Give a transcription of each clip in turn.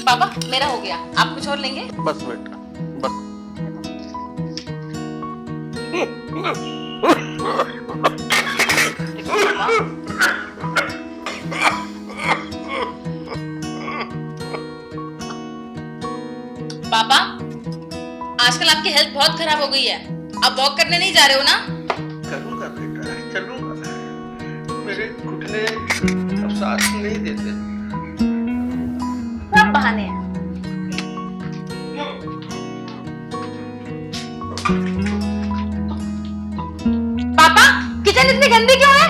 पापा मेरा हो गया, आप कुछ और लेंगे? बस बेटा बस। पापा आजकल आपकी हेल्थ बहुत खराब हो गई है, आप वॉक करने नहीं जा रहे हो ना? करूंगा बेटा, चलूंगा। मेरे घुटने अब साथ नहीं देते। सब बहाने हैं। पापा किचन इतनी गंदी क्यों है?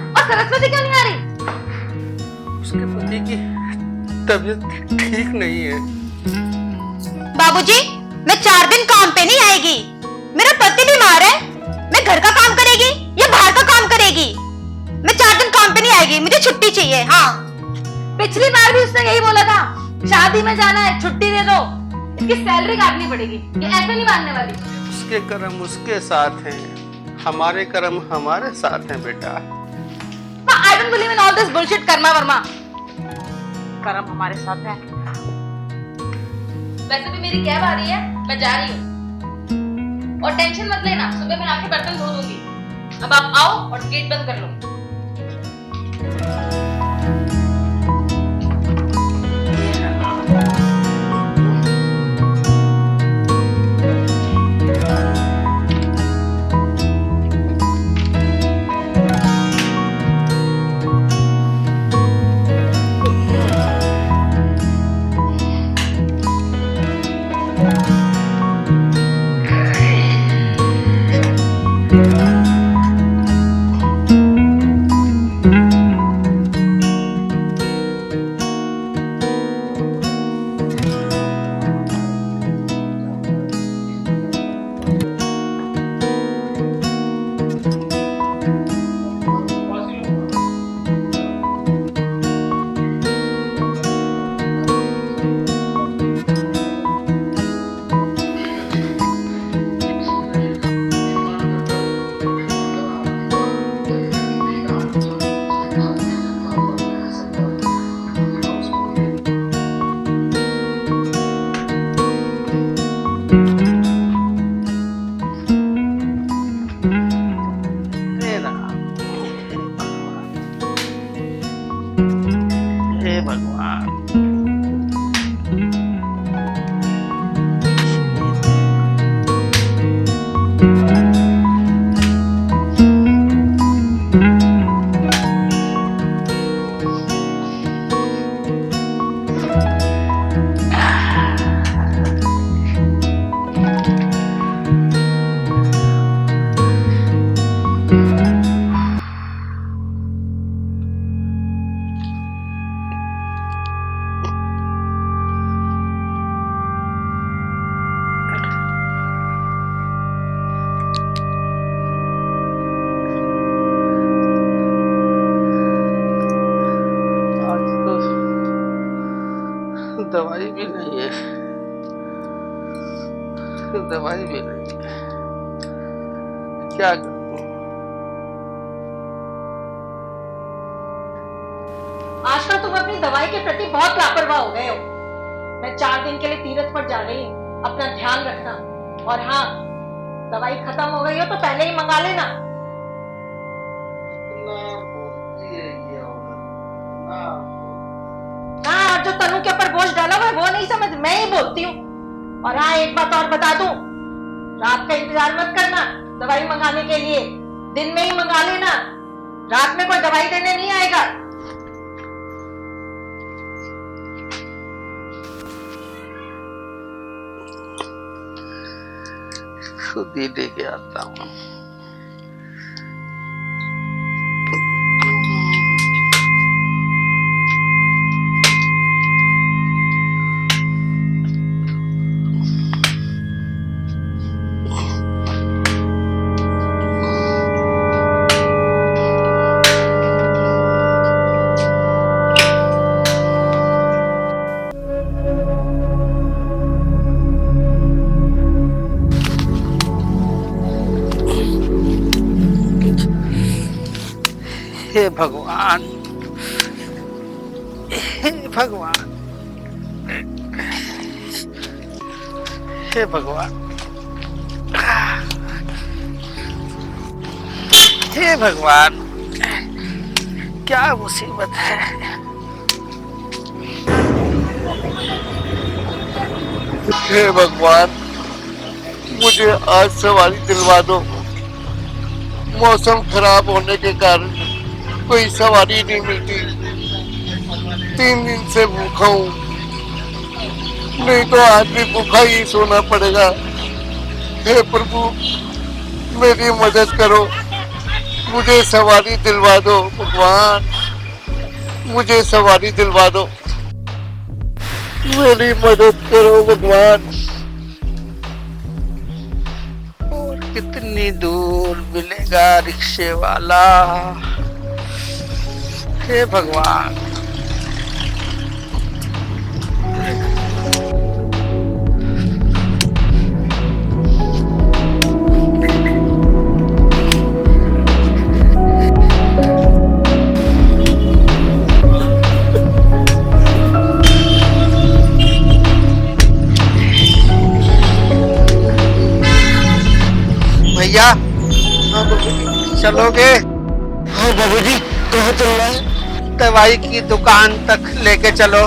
और सरस्वती क्यों नहीं आ रही? उसके पति की तबीयत ठीक नहीं है। बाबूजी, मैं 4 दिन काम पे नहीं आएगी। मेरा पति बीमार है। मैं घर का काम करेगी या बाहर का काम करेगी? मैं 4 दिन काम पे नहीं आएगी, मुझे छुट्टी चाहिए। हाँ, पिछली बार भी उसने यही बोला था, शादी में जाना है छुट्टी दे दो, इसकी सैलरी काटनी पड़ेगी, ये ऐसे नहीं मानने वाली। उसके कर्म उसके साथ हैं, हमारे कर्म हमारे साथ हैं बेटा। I don't believe in all this bullshit Karma Verma. कर्म हमारे साथ है। वैसे भी मेरी कैब आ रही है, मैं जा रही हूँ। और टेंशन मत लेना, सुबह मैं आके बर्तन धो दूंगी। अब आप आओ और गेट बंद कर लो। हे भगवान। दवाई भी नहीं है, दवाई भी नहीं है, क्या करूं? आजकल तुम अपनी दवाई के प्रति बहुत लापरवाह हो गए हो। मैं 4 दिन के लिए तीरथ पर जा रही हूँ, अपना ध्यान रखना। और हाँ, दवाई खत्म हो गई हो तो पहले ही मंगा लेना। हाँ, और जो तनु के ऊपर बोझ डाला हुआ है वो नहीं समझ, मैं ही बोलती हूँ। और हाँ, एक बात और बता दूं, रात का इंतजार मत करना दवाई मंगाने के लिए, दिन में ही मंगा लेना। रात में कोई दवाई देने नहीं आएगा। खुद ही लेके आता हूँ। हे भगवान, हे भगवान। हे भगवान, हे भगवान, क्या मुसीबत है। हे भगवान, मुझे आज सवारी दिलवा दो। मौसम खराब होने के कारण कोई सवारी नहीं मिलती। 3 दिन से भूखा हूँ, नहीं तो आज भी भूखा ही सोना पड़ेगा। हे प्रभु, मेरी मदद करो, मुझे सवारी दिलवा दो। भगवान, मुझे सवारी दिलवा दो, मेरी मदद करो भगवान। और कितनी दूर मिलेगा रिक्शे वाला? हे भगवान। भैया, चलोगे? हाँ बाबूजी, कहाँ चलना है? दवाई की दुकान तक लेके चलो।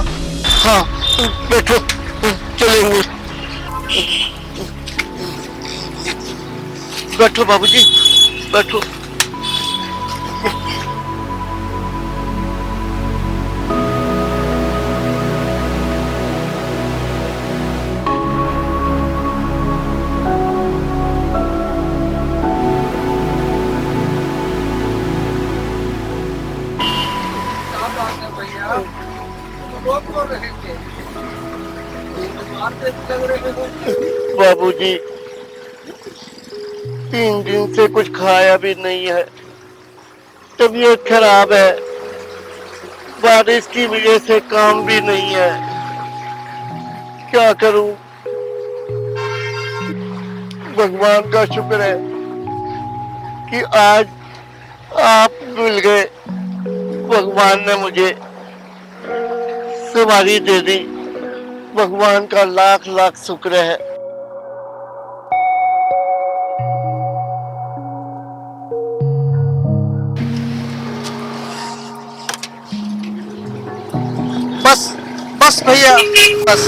हाँ, बैठो, चलेंगे। बैठो बाबूजी, बैठो। बाबूजी, 3 दिन से कुछ खाया भी नहीं है, तबीयत खराब है, बारिश की वजह से काम भी नहीं है, क्या करूं? भगवान का शुक्र है कि आज आप मिल गए। भगवान ने मुझे सवारी दे दी, भगवान का लाख लाख शुक्र है। बस बस भैया, बस।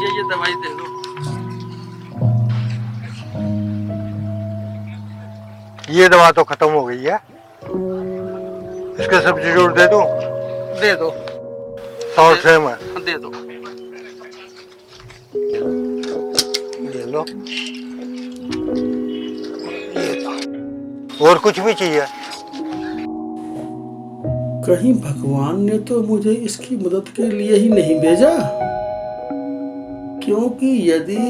ये दवाई दे दो। ये दवा तो खत्म हो गई है, इसका सब्स्टिट्यूट दे दूं? दे दो। 100 सेम है, दे दो। ले लो। और कुछ भी चाहिए? कहीं भगवान ने तो मुझे इसकी मदद के लिए ही नहीं भेजा, क्योंकि यदि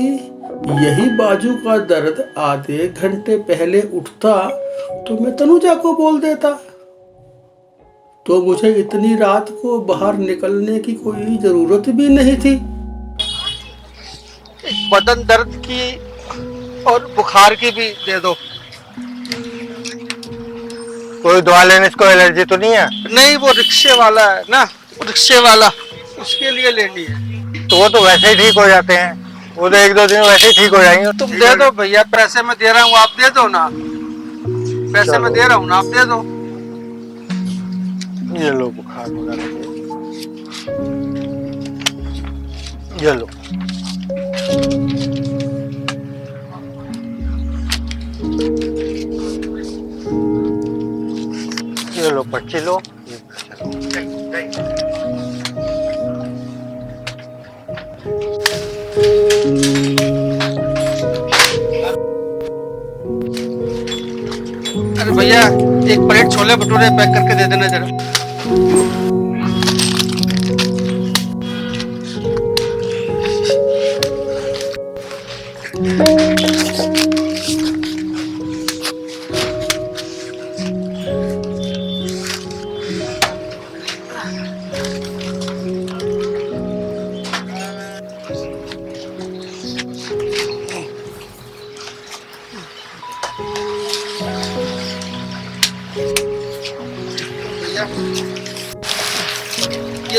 यही बाजू का दर्द आधे घंटे पहले उठता तो मैं तनुजा को बोल देता, तो मुझे इतनी रात को बाहर निकलने की कोई जरूरत भी नहीं थी। बदन दर्द की और बुखार की भी दे दो। कोई दवा लेने से कोई एलर्जी तो नहीं है? नहीं, वो रिक्शे वाला है ना, रिक्शे वाला, उसके लिए लेनी है। तो वो तो वैसे ही ठीक हो जाते हैं, वो तो 1-2 दिन वैसे ही ठीक हो जाएंगे। तुम दे दो भैया, पैसे मैं दे रहा हूँ, आप दे दो ना। पैसे मैं दे रहा हूँ ना, आप दे दो। ये लो बुखार वगैरह के, ये लो। ये लो पर्ची लो। अरे भैया, एक प्लेट छोले भटूरे पैक करके दे देना जरा।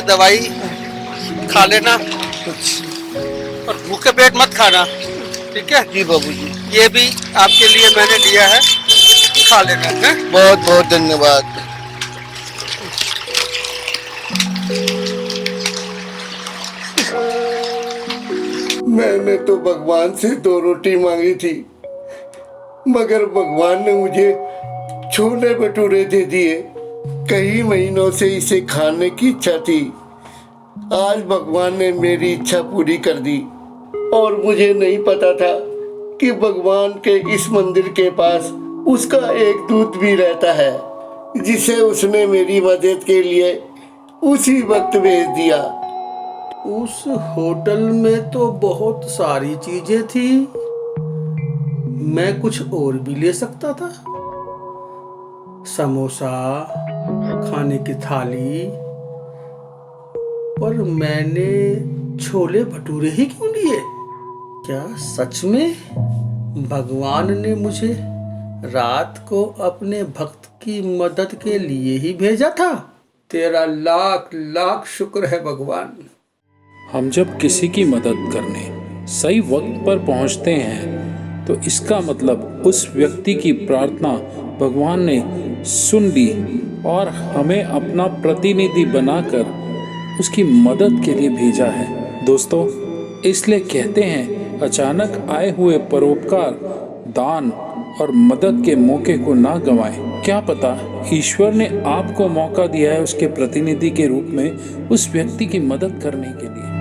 दवाई खा लेना और भूखे पेट मत खाना, ठीक है? जी बाबूजी, ये भी आपके लिए मैंने लिया है, खा लेना है। बहुत बहुत धन्यवाद। मैंने तो भगवान से 2 रोटी मांगी थी, मगर भगवान ने मुझे छोले भटूरे दे दिए। कई महीनों से इसे खाने की इच्छा थी। आज भगवान ने मेरी इच्छा पूरी कर दी और मुझे नहीं पता था कि भगवान के इस मंदिर के पास उसका एक दूत भी रहता है, जिसे उसने मेरी मदद के लिए उसी वक्त भेज दिया। उस होटल में तो बहुत सारी चीजें थी, मैं कुछ और भी ले सकता था। समोसा, खाने की थाली, पर मैंने छोले भटूरे ही क्यों लिए? क्या सच में भगवान ने मुझे रात को अपने भक्त की मदद के लिए ही भेजा था? तेरा लाख लाख शुक्र है भगवान। हम जब किसी की मदद करने सही वक्त पर पहुंचते हैं तो इसका मतलब उस व्यक्ति की प्रार्थना भगवान ने सुन ली और हमें अपना प्रतिनिधि बनाकर उसकी मदद के लिए भेजा है। दोस्तों, इसलिए कहते हैं अचानक आए हुए परोपकार, दान और मदद के मौके को ना गंवाएं। क्या पता ईश्वर ने आपको मौका दिया है उसके प्रतिनिधि के रूप में उस व्यक्ति की मदद करने के लिए।